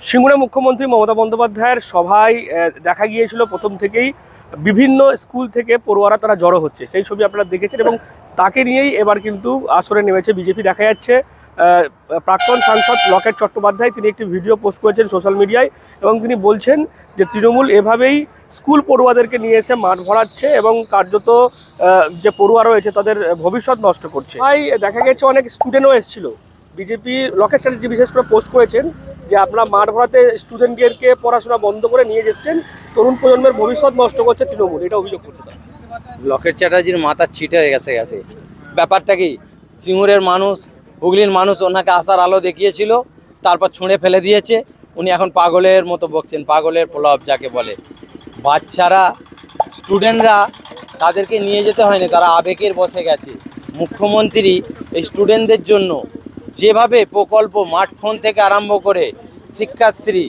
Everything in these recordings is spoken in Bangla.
সিঙ্গুরে মুখ্যমন্ত্রী মমতা বন্দ্যোপাধ্যায়ের সভায় দেখা গিয়েছিল প্রথম থেকেই বিভিন্ন স্কুল থেকে পড়ুয়ারা তারা জড়ো হচ্ছে, সেই ছবি আপনারা দেখেছেন এবং তাকে নিয়েই এবার কিন্তু আসরে নেমেছে বিজেপি। দেখা যাচ্ছে প্রাক্তন সাংসদ লকেট চট্টোপাধ্যায় তিনি একটি ভিডিও পোস্ট করেছেন সোশ্যাল মিডিয়ায় এবং তিনি বলছেন যে তৃণমূল এভাবেই স্কুল পড়ুয়াদেরকে নিয়ে এসে মাঠ ভরাচ্ছে এবং কার্যত যে পড়ুয়া রয়েছে তাদের ভবিষ্যৎ নষ্ট করছে। তাই দেখা গেছে অনেক স্টুডেন্টও এসেছিল। বিজেপি লকেট চ্যাটার্জি বিশেষ করে পোস্ট করেছেন যে আপনারা মাঠ ভরাতে স্টুডেন্টদেরকে পড়াশোনা বন্ধ করে নিয়ে যাচ্ছেন, তরুণ প্রজন্মের ভবিষ্যৎ নষ্ট করছে তৃণমূল, এটা অভিযোগ করছে তারা। লকেট চ্যাটার্জির মাথা ছিটে হয়ে গেছে ব্যাপারটা কি, সিঙ্গুরের মানুষ, হুগলির মানুষ ওনাকে আশার আলো দেখিয়েছিল, তারপর ছুঁড়ে ফেলে দিয়েছে। উনি এখন পাগলের মতো বকছেন, পাগলের প্রলাপ যাকে বলে। বাচ্চারা, স্টুডেন্টরা, তাদেরকে নিয়ে যেতে হয়নি, তারা আবেগের বসে গেছে। মুখ্যমন্ত্রী এই স্টুডেন্টদের জন্য যেভাবে প্রকল্প স্মার্টফোন থেকে আরম্ভ করে শিক্ষাশ্রী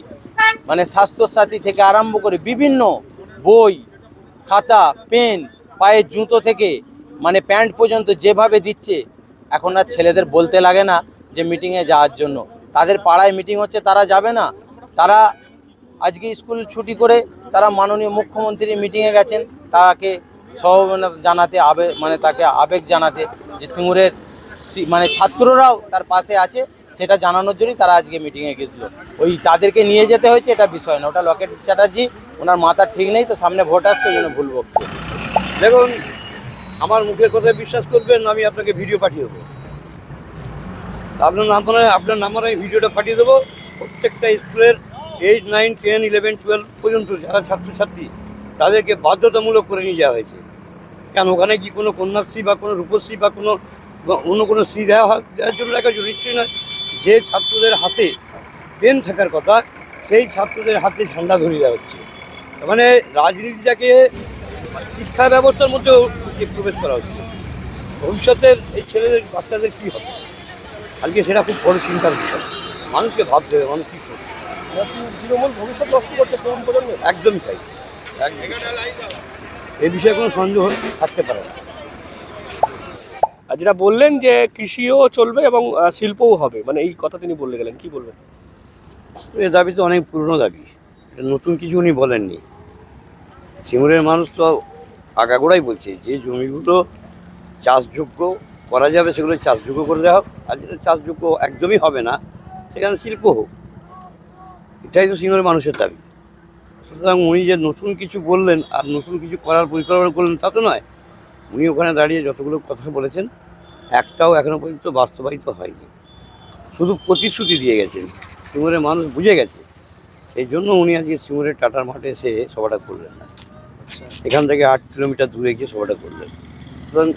মানে স্বাস্থ্যসাথী থেকে আরম্ভ করে বিভিন্ন বই, খাতা, পেন, পায়ের জুতো থেকে মানে প্যান্ট পর্যন্ত যেভাবে দিচ্ছে, এখন আর ছেলেদের বলতে লাগে না যে মিটিংয়ে যাওয়ার জন্য। তাদের পাড়ায় মিটিং হচ্ছে, তারা যাবে না। তারা আজকে স্কুল ছুটি করে তারা মাননীয় মুখ্যমন্ত্রীর মিটিংয়ে গেছেন, তাকে সহমত জানাতে, তাকে আবেগ জানাতে যে সিঙ্গুরের মানে ছাত্ররাও তার পাশে আছে, সেটা জানানোর জন্যই তারা আজকে মিটিংয়ে গেছিলো। ওই তাদেরকে নিয়ে যেতে হয়েছে, এটা বিষয় না। ওটা লকেট চ্যাটার্জি, ওনার মাথা ঠিক নেই, তো সামনে ভোট আসছে, ওই জন্য ভুল বকছে। দেখুন, আমার মুখের কথায় বিশ্বাস করবেন, আমি আপনাকে ভিডিও পাঠিয়ে দেবো। আপনার নাম্বারে আমি ভিডিওটা পাঠিয়ে দেবো। প্রত্যেকটা স্কুলের 8, 9, 10, 11, 12 পর্যন্ত যারা ছাত্রছাত্রী, তাদেরকে বাধ্যতামূলক করে নিয়ে যাওয়া হয়েছে। কেন, ওখানে কি কোনো কন্যাশ্রী বা কোনো রূপশ্রী বা অন্য কোনো শ্রী দেওয়ার জন্য লেখা নিশ্চয়ই নয়। যে ছাত্রদের হাতে পেন থাকার কথা, সেই ছাত্রদের হাতে ঝান্ডা ধরিয়ে দেওয়া হচ্ছে। মানে রাজনীতিটাকে শিক্ষা ব্যবস্থার মধ্যেও প্রবেশ করা হচ্ছে। ভবিষ্যতের এই ছেলেদের, বাচ্চাদের কী হবে আজকে, সেটা খুব বড় চিন্তার বিষয়। মানুষকে ভাবতে হবে, মানুষ কী করবে। তৃণমূল ভবিষ্যৎ নষ্ট করছে তরুণ প্রজন্মের, একদমই তাই, একদম। এ বিষয়ে কোনো সন্দেহ থাকতে পারে না। আর যেটা বললেন যে কৃষিও চলবে এবং শিল্পও হবে, মানে এই কথা তিনি বলে গেলেন, কি বলবেন? এ দাবি তো অনেক পুরনো দাবি, নতুন কিছু উনি বলেননি। সিঙ্গুরের মানুষ তো আগাগোড়াই বলছে যে জমিগুলো চাষযোগ্য করা যাবে সেগুলো চাষযোগ্য করে দেওয়া হোক, আর যেটা চাষযোগ্য একদমই হবে না সেখানে শিল্প হোক। এটাই তো সিঙ্গুরের মানুষের দাবি। সুতরাং উনি যে নতুন কিছু বললেন আর নতুন কিছু করার পরিকল্পনা করলেন তা তো নয়। উনি ওখানে দাঁড়িয়ে যতগুলো কথা বলেছেন, একটাও এখনও পর্যন্ত বাস্তবায়িত হয়নি, শুধু প্রতিশ্রুতি দিয়ে গেছেন। সিঙ্গুরের মানুষ বুঝে গেছে, এই জন্য উনি আজকে সিঙ্গুরের টাটার মাঠে এসে সভাটা করলেন না, এখান থেকে 8 কিলোমিটার দূরে গিয়ে সভাটা করলেন। সুতরাং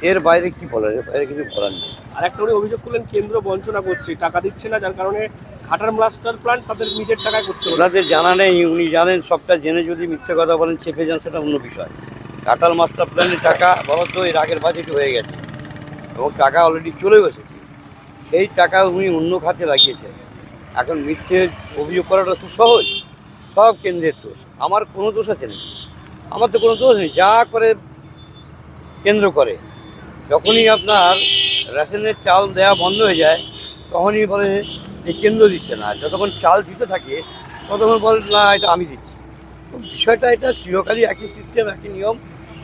এর বাইরে কী বলার, এর বাইরে কিছু বলার নেই। আর একটা উনি অভিযোগ করলেন কেন্দ্র বঞ্চনা করছে, টাকা দিচ্ছে না, যার কারণে ঘাটার মাস্টার প্ল্যান তাদের নিজের টাকায় করতে হবে। ওনাদের জানা নেই, উনি জানেন সবটা, জেনে যদি মিথ্যে কথা বলেন, চেপে যান, সেটা অন্য বিষয়। ঘাটাল মাস্টার প্ল্যানের টাকা বরাদ্দ এর আগের বাজেট হয়ে গেছে এবং টাকা অলরেডি চলে এসেছে। সেই টাকা উনি অন্য খাতে লাগিয়েছেন। এখন মিথ্যে অভিযোগ করাটা খুব সহজ, সব কেন্দ্রের দোষ। আমার কোনো দোষ আছে নাকি? আমার তো কোনো দোষ নেই। যা করে কেন্দ্র করে। যখনই আপনার রেশনের চাল দেওয়া বন্ধ হয়ে যায়, তখনই বলে যে কেন্দ্র দিচ্ছে না। যতক্ষণ চাল দিতে থাকে ততক্ষণ বলে না, এটা আমি দিচ্ছি। তো বিষয়টা এটা চিরকালই একই সিস্টেম, একই নিয়ম।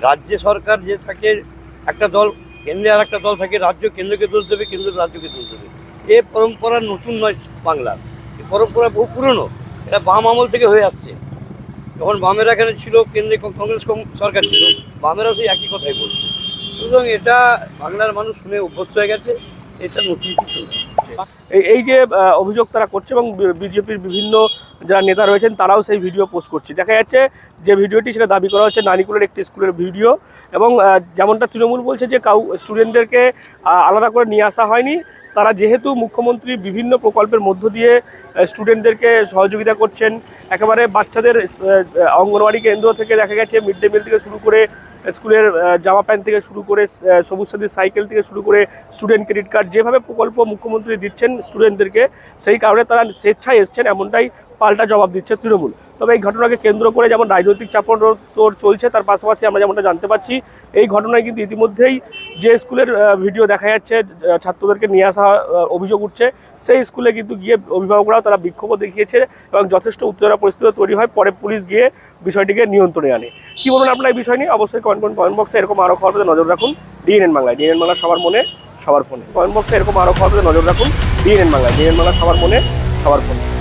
রাজ্যে সরকার যে থাকে একটা দল, কেন্দ্রে আর একটা দল থাকে। রাজ্য কেন্দ্রকে দোষ দেবে, কেন্দ্র রাজ্যকে দোষ দেবে। এ পরম্পরা নতুন নয় বাংলার, এই পরম্পরা বহু পুরনো। এটা বাম আমল থেকে হয়ে আসছে। যখন বামেরা এখানে ছিল, কেন্দ্রে কংগ্রেস সরকার ছিল, বামেরাও সেই একই কথাই বলছে। সুতরাং এটা বাংলার মানুষ শুনে অভ্যস্ত হয়ে গেছে, এটা নতুন কিছু না। এই যে অভিযোগ তারা করছে এবং বিজেপির বিভিন্ন যারা নেতা রয়েছেন তারাও সেই ভিডিও পোস্ট করছে। দেখা যাচ্ছে যে ভিডিওটি সেটা দাবি করা হচ্ছে নানিকুলের একটি স্কুলের ভিডিও এবং যেমনটা তৃণমূল বলছে যে স্টুডেন্টদেরকে আলাদা করে নিয়ে আসা হয়নি। তারা যেহেতু মুখ্যমন্ত্রী বিভিন্ন প্রকল্পের মধ্য দিয়ে স্টুডেন্টদেরকে সহযোগিতা করছেন, একেবারে বাচ্চাদের অঙ্গনওয়াড়ি কেন্দ্র থেকে দেখা গেছে মিড ডে মিল থেকে শুরু করে স্কুলের জামা প্যান্ট থেকে শুরু করে সবুজ সাথী সাইকেল থেকে শুরু করে স্টুডেন্ট ক্রেডিট কার্ড, যেভাবে প্রকল্প মুখ্যমন্ত্রী দিচ্ছেন স্টুডেন্টদেরকে, সেই কারণে তারা স্বেচ্ছায় এসছেন, এমনটাই পাল্টা জবাব দিচ্ছে তৃণমূল। তবে এই ঘটনাকে কেন্দ্র করে যেমন রাজনৈতিক চাপানোতর চলছে, তার পাশাপাশি আমরা যেমনটা জানতে পারছি এই ঘটনায় কিন্তু ইতিমধ্যেই যে স্কুলের ভিডিও দেখা যাচ্ছে ছাত্রদেরকে নিয়ে আসা অভিযোগ উঠছে, সেই স্কুলে কিন্তু গিয়ে অভিভাবকরাও তারা বিক্ষোভও দেখিয়েছে এবং যথেষ্ট উত্তেজনা পরিস্থিতি তৈরি হয়। পরে পুলিশ গিয়ে বিষয়টিকে নিয়ন্ত্রণে আনে। কী বলুন আপনার এই বিষয় নিয়ে? অবশ্যই কমেন্ট বক্সে এরকম আরও খবর পেতে নজর রাখুন ডিএনএন বাংলায়। ডিএনএন বাংলা সবার মনে সবার ফোনে। কমেন্ট বক্সে এরকম আরও খবর পেতে নজর রাখুন ডিএনএন বাংলায়। ডিএনএন বাংলা সবার মনে সবার ফোনে।